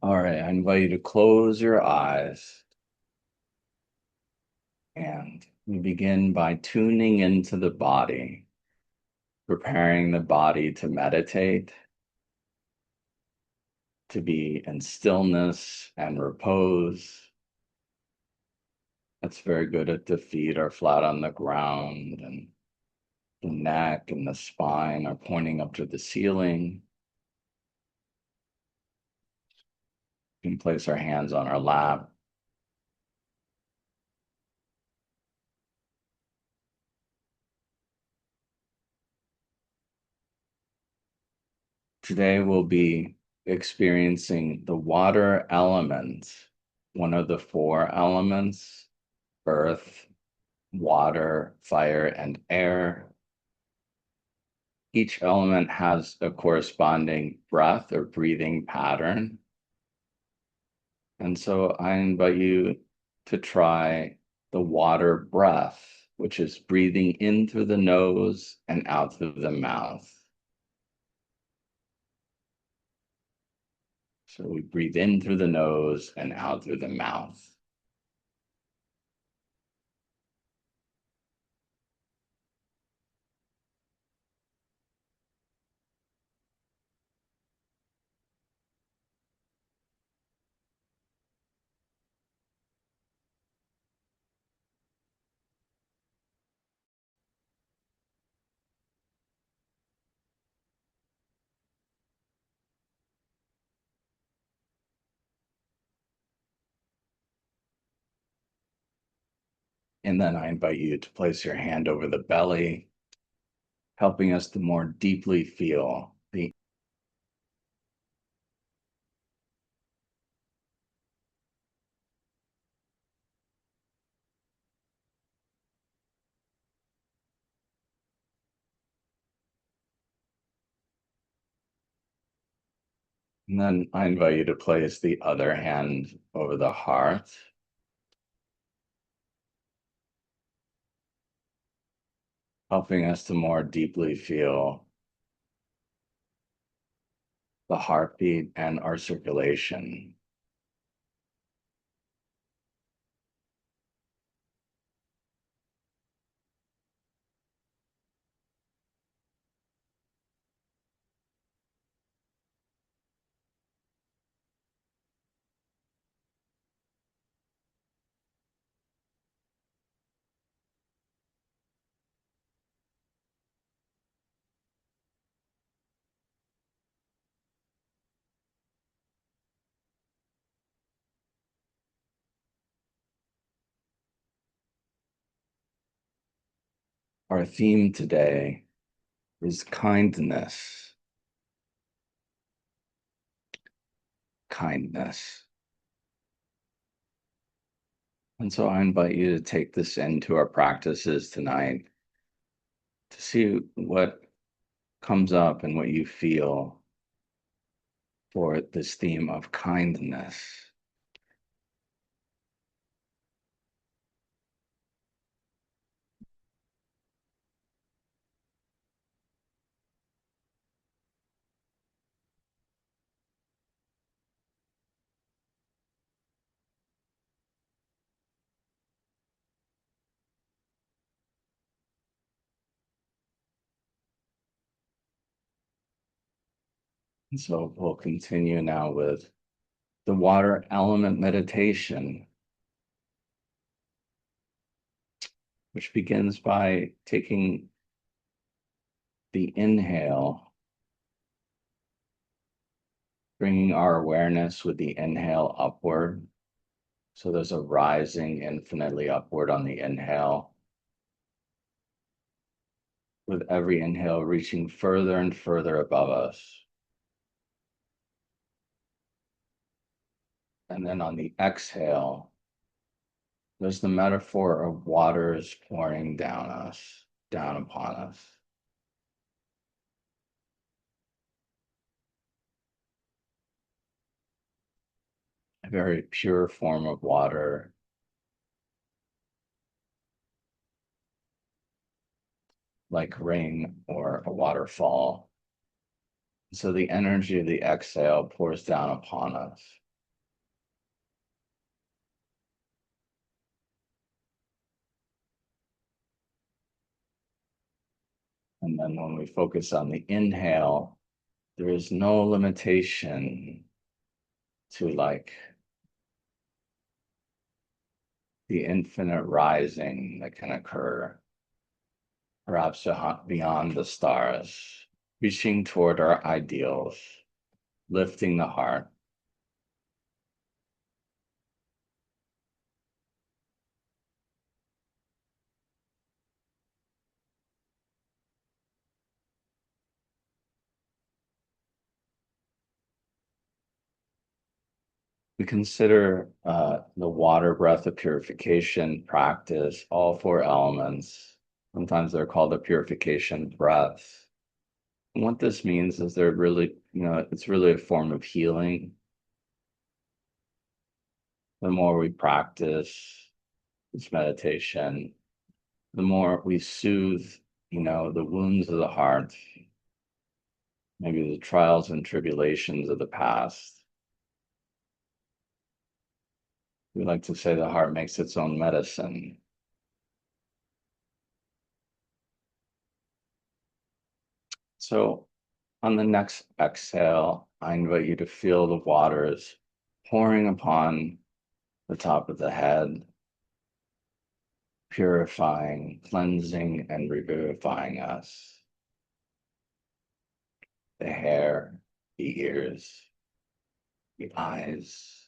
All right, I invite you to close your eyes and we begin by tuning into the body, preparing the body to meditate, to be in stillness and repose. That's very good if the feet are flat on the ground and the neck and the spine are pointing up to the ceiling. We can place our hands on our lap. Today we'll be experiencing the water element, one of the four elements: earth, water, fire, and air. Each element has a corresponding breath or breathing pattern. And so I invite you to try the water breath, which is breathing in through the nose and out through the mouth. So we breathe in through the nose and out through the mouth. And then I invite you to place your hand over the belly, helping us to more deeply feel the. And then I invite you to place the other hand over the heart, helping us to more deeply feel the heartbeat and our circulation. Our theme today is kindness. Kindness. And so I invite you to take this into our practices tonight to see what comes up and what you feel for this theme of kindness. And so we'll continue now with the water element meditation, which begins by taking the inhale, bringing our awareness with the inhale upward. So there's a rising infinitely upward on the inhale, with every inhale reaching further and further above us. And then on the exhale, there's the metaphor of waters pouring down us, down upon us. A very pure form of water, like rain or a waterfall. So the energy of the exhale pours down upon us. And then when we focus on the inhale, there is no limitation to like the infinite rising that can occur, perhaps beyond the stars, reaching toward our ideals, lifting the heart. We consider the water breath of purification practice, all four elements. Sometimes they're called the purification breath. And what this means is they're really, it's really a form of healing. The more we practice this meditation, the more we soothe, the wounds of the heart, maybe the trials and tribulations of the past. We like to say the heart makes its own medicine. So on the next exhale, I invite you to feel the waters pouring upon the top of the head, purifying, cleansing, and revivifying us. The hair, the ears, the eyes,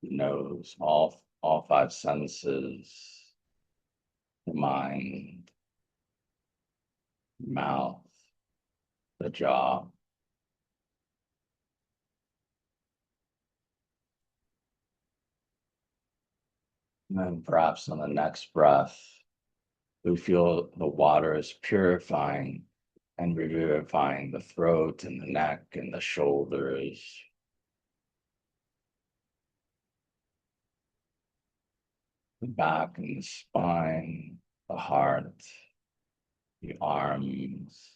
the nose, all five senses, the mind, the mouth, the jaw. And then perhaps on the next breath, we feel the water is purifying and revivifying the throat and the neck and the shoulders, the back and the spine, the heart, the arms,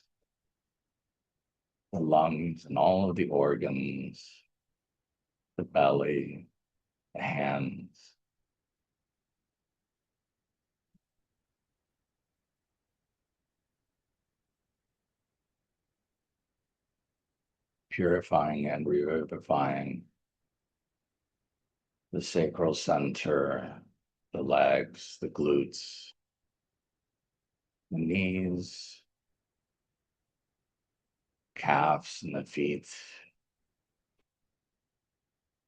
the lungs, and all of the organs, the belly, the hands. Purifying and revivifying the sacral center, the legs, the glutes, the knees, calves, and the feet,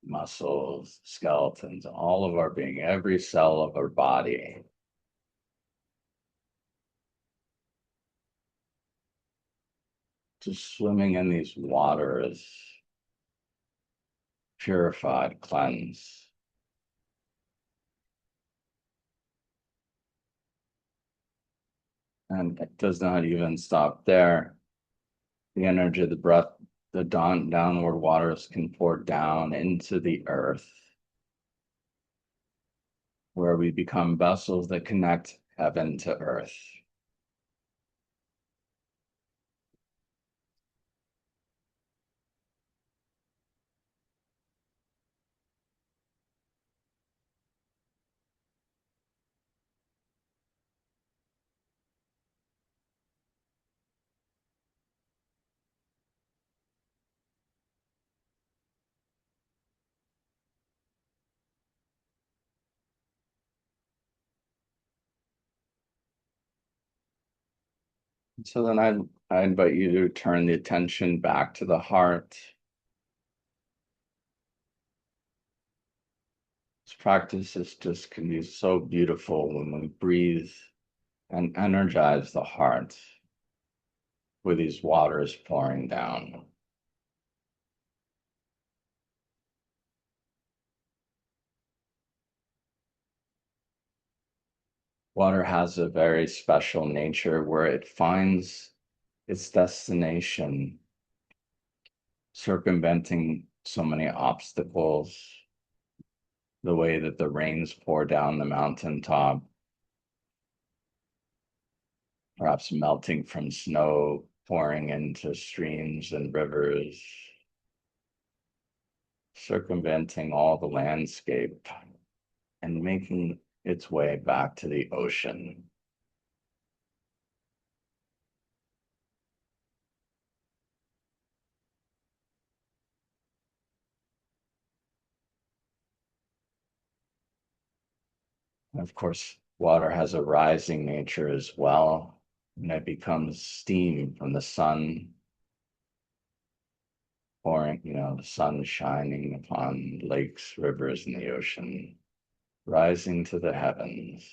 muscles, skeletons, all of our being, every cell of our body. Just swimming in these waters, purified, cleansed. And it does not even stop there. The energy of the breath, the downward waters can pour down into the earth, where we become vessels that connect heaven to earth. So then I invite you to turn the attention back to the heart. This practice is just can be so beautiful when we breathe and energize the heart with these waters pouring down. Water has a very special nature where it finds its destination, circumventing so many obstacles, the way that the rains pour down the mountaintop, perhaps melting from snow pouring into streams and rivers, circumventing all the landscape and making its way back to the ocean. And of course, water has a rising nature as well, and it becomes steam from the sun pouring, the sun shining upon lakes, rivers, and the ocean, rising to the heavens.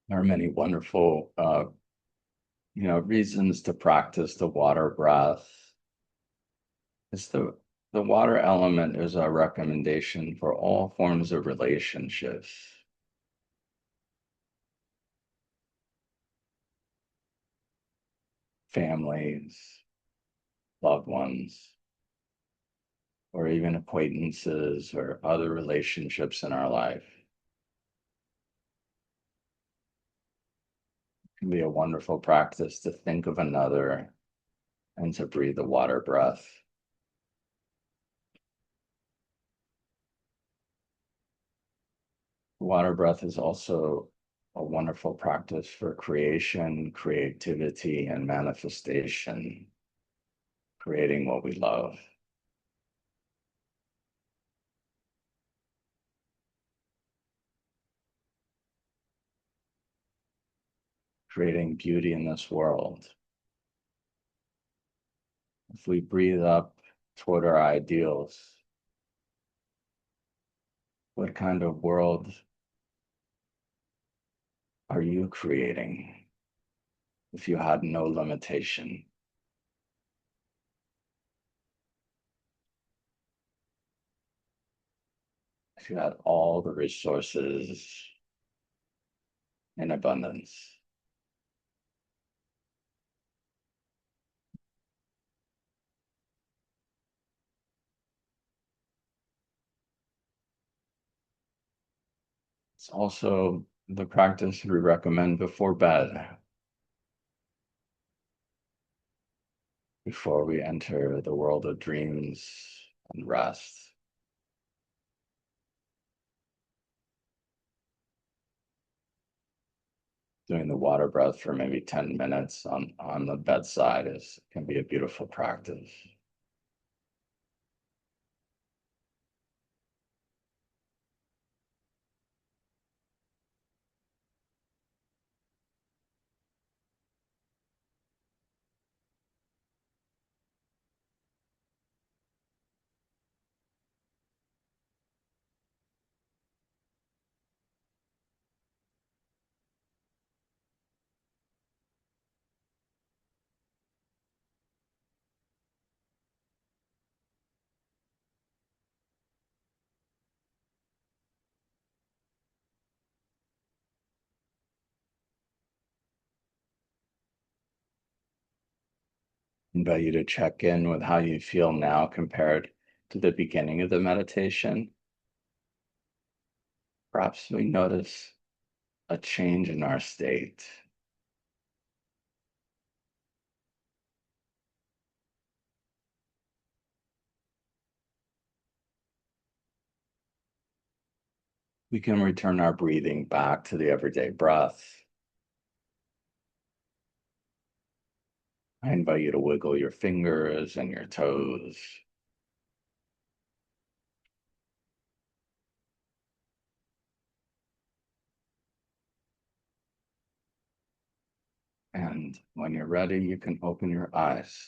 There are many wonderful, reasons to practice the water breath. It's the water element is a recommendation for all forms of relationships, families, loved ones, or even acquaintances or other relationships in our life. It can be a wonderful practice to think of another and to breathe the water breath. Water breath is also a wonderful practice for creation, creativity, and manifestation, creating what we love. Creating beauty in this world. If we breathe up toward our ideals, what kind of world are you creating if you had no limitation? If you had all the resources in abundance? It's also the practice we recommend before bed, before we enter the world of dreams and rest. Doing the water breath for maybe 10 minutes on the bedside can be a beautiful practice. I invite you to check in with how you feel now compared to the beginning of the meditation. Perhaps we notice a change in our state. We can return our breathing back to the everyday breath. I invite you to wiggle your fingers and your toes. And when you're ready, you can open your eyes.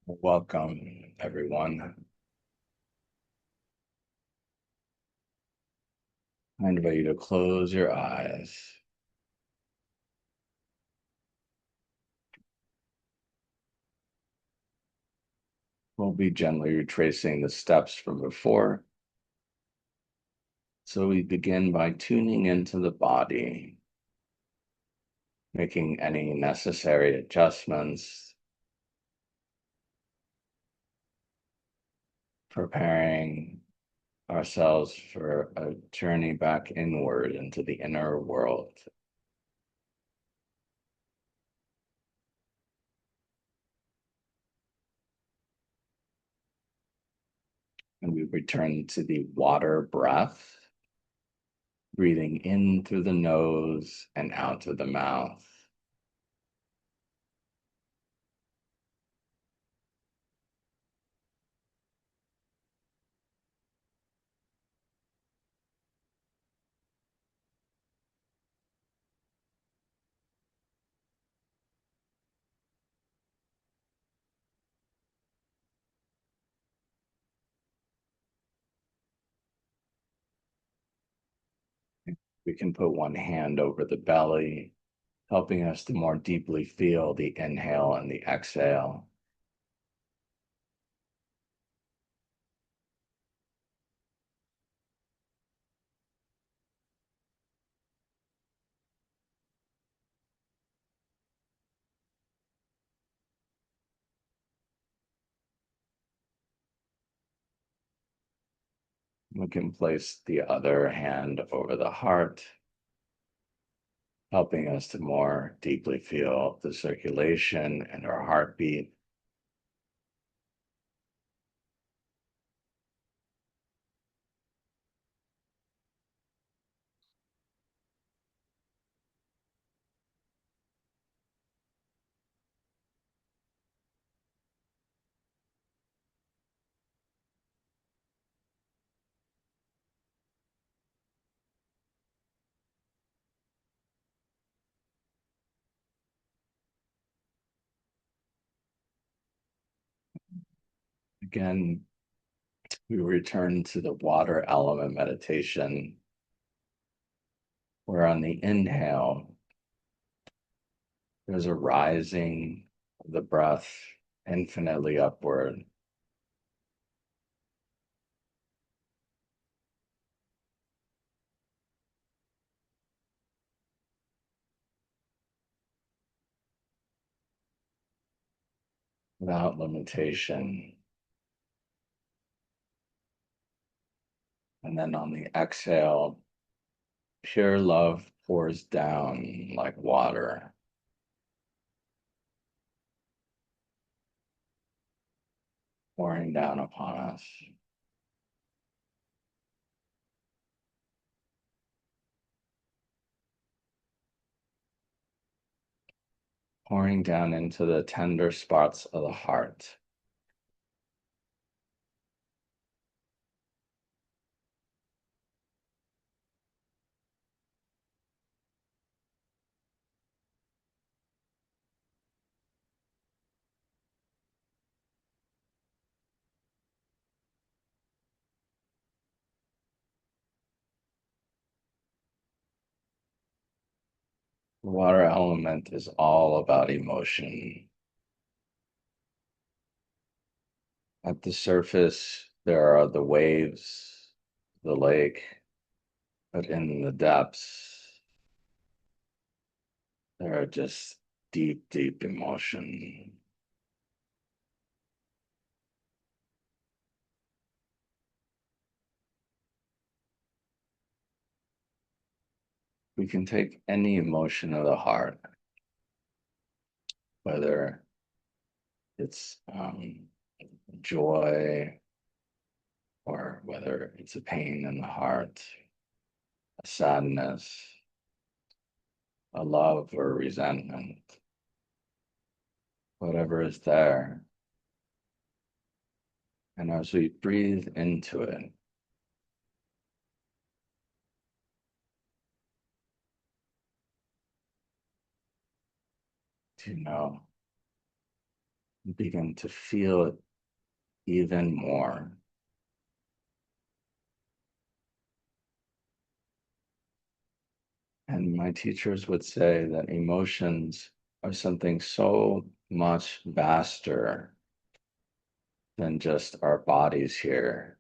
Welcome, everyone. I invite you to close your eyes. We'll be gently retracing the steps from before. So we begin by tuning into the body, making any necessary adjustments, preparing ourselves for a journey back inward into the inner world. And we return to the water breath, breathing in through the nose and out through the mouth. We can put one hand over the belly, helping us to more deeply feel the inhale and the exhale. We can place the other hand over the heart, helping us to more deeply feel the circulation and our heartbeat. Again, we return to the water element meditation, where on the inhale, there's a rising of the breath infinitely upward. Without limitation. And then on the exhale, pure love pours down like water, pouring down upon us. Pouring down into the tender spots of the heart. The water element is all about emotion. At the surface, there are the waves, the lake, but in the depths, there are just deep, deep emotion. we can take any emotion of the heart, whether it's joy or whether it's a pain in the heart, a sadness, a love or resentment, whatever is there. And as we breathe into it, begin to feel it even more. And my teachers would say that emotions are something so much vaster than just our bodies here.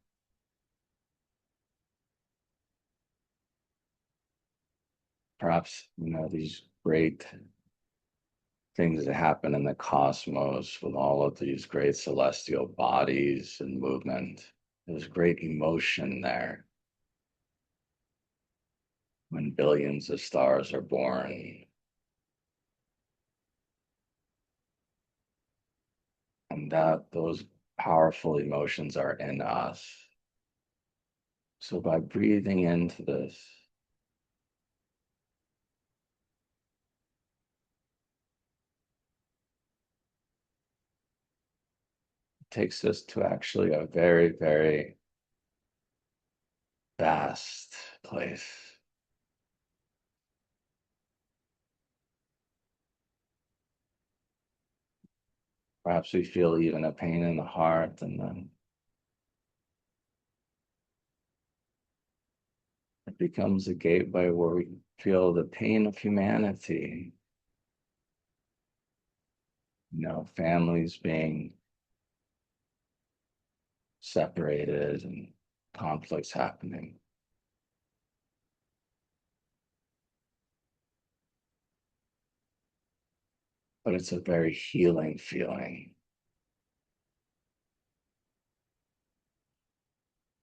Perhaps, these great things that happen in the cosmos with all of these great celestial bodies and movement. There's great emotion there when billions of stars are born. And that those powerful emotions are in us. So by breathing into this, it takes us to actually a very, very vast place. Perhaps we feel even a pain in the heart, and then it becomes a gateway where we feel the pain of humanity. Families being separated and conflicts happening. But it's a very healing feeling.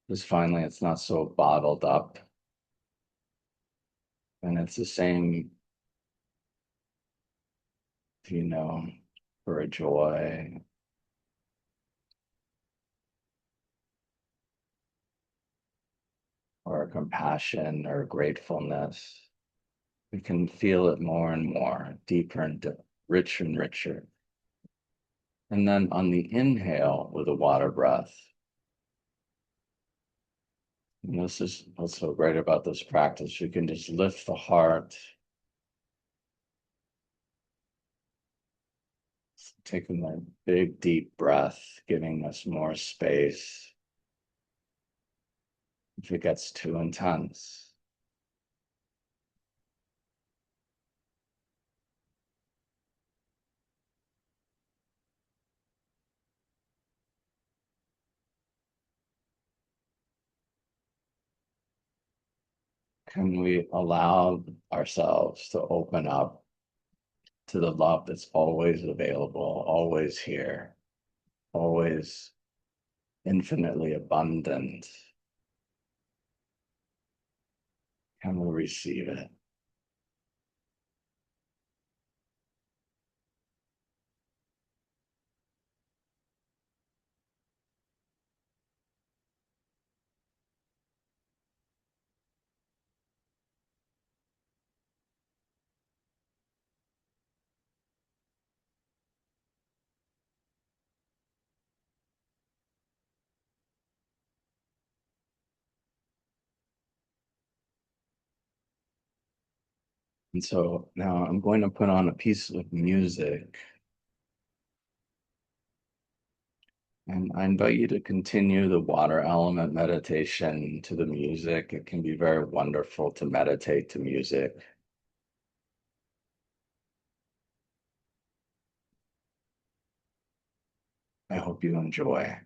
Because finally it's not so bottled up. And it's the same, for a joy, or a compassion or gratefulness. We can feel it more and more, deeper and richer and richer. And then on the inhale with a water breath, this is what's so great about this practice. You can just lift the heart, taking that big, deep breath, giving us more space. If it gets too intense, can we allow ourselves to open up to the love that's always available, always here, always infinitely abundant? Can we receive it? And so now I'm going to put on a piece of music, and I invite you to continue the water element meditation to the music. It can be very wonderful to meditate to music. I hope you enjoy.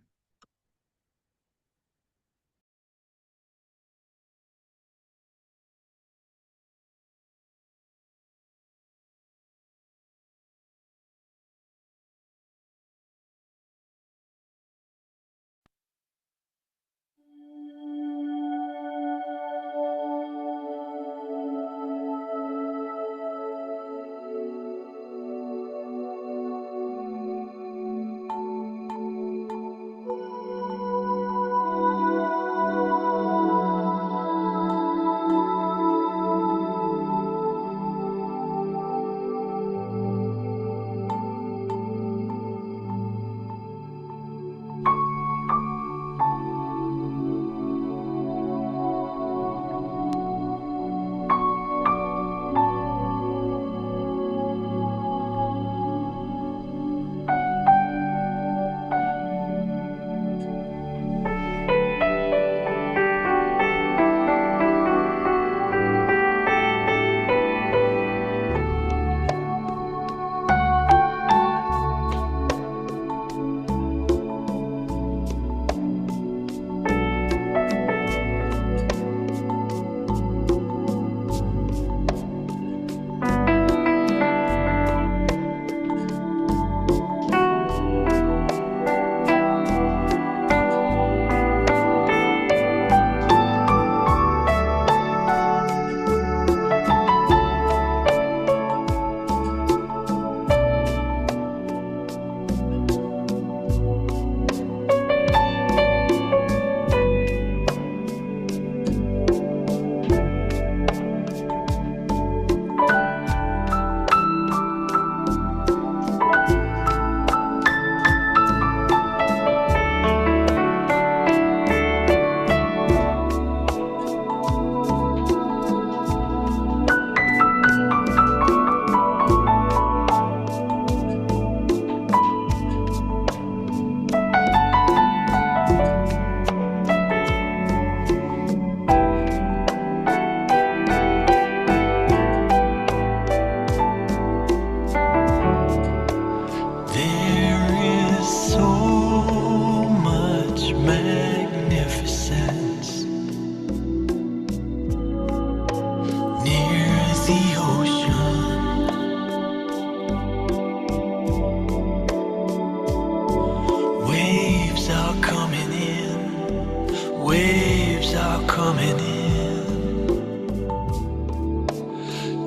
coming in.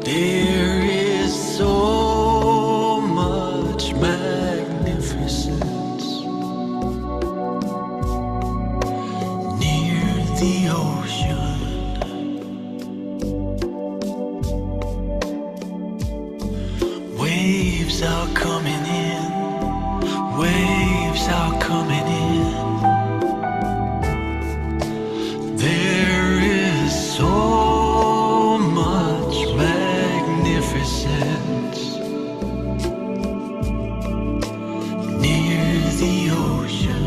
There is so much magnificence near the ocean. Waves are coming in, waves are coming in. There is so much magnificence near the ocean.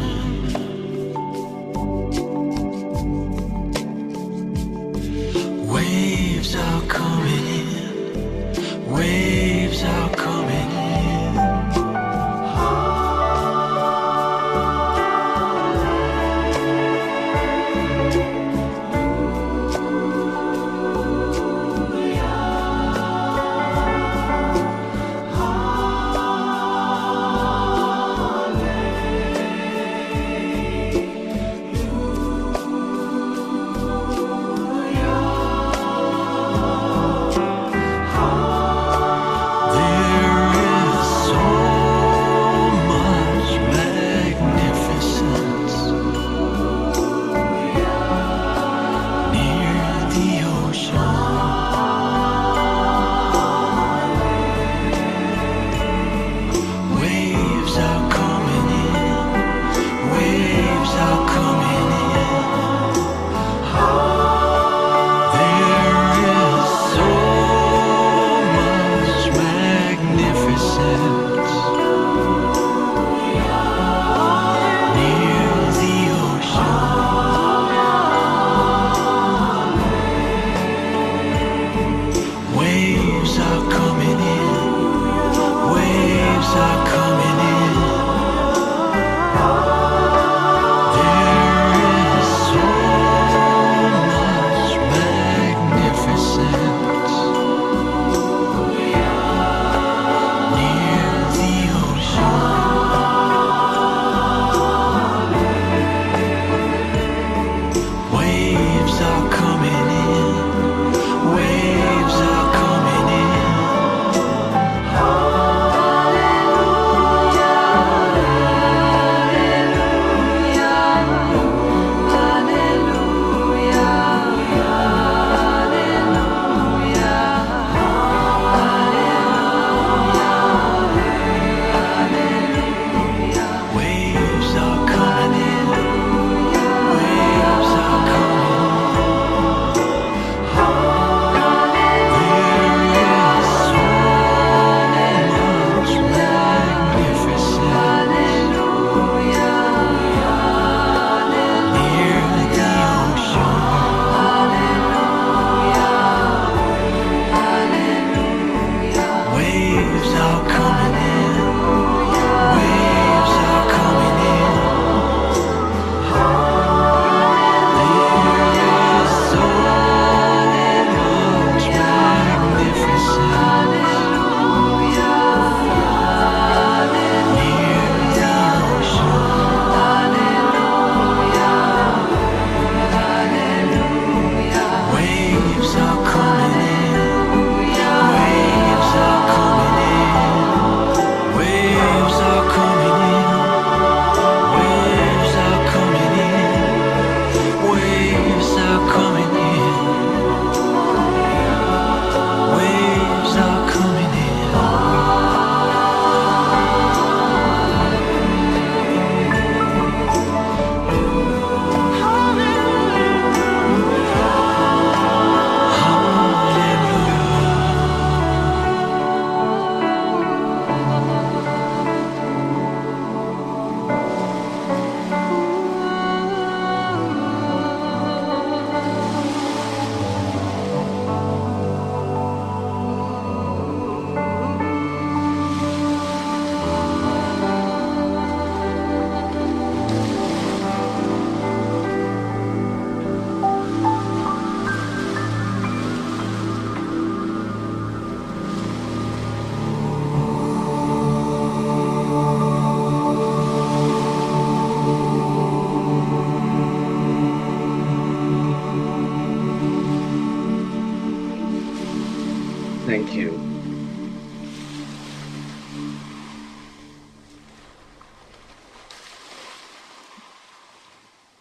Thank you.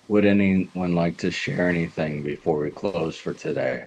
Would anyone like to share anything before we close for today?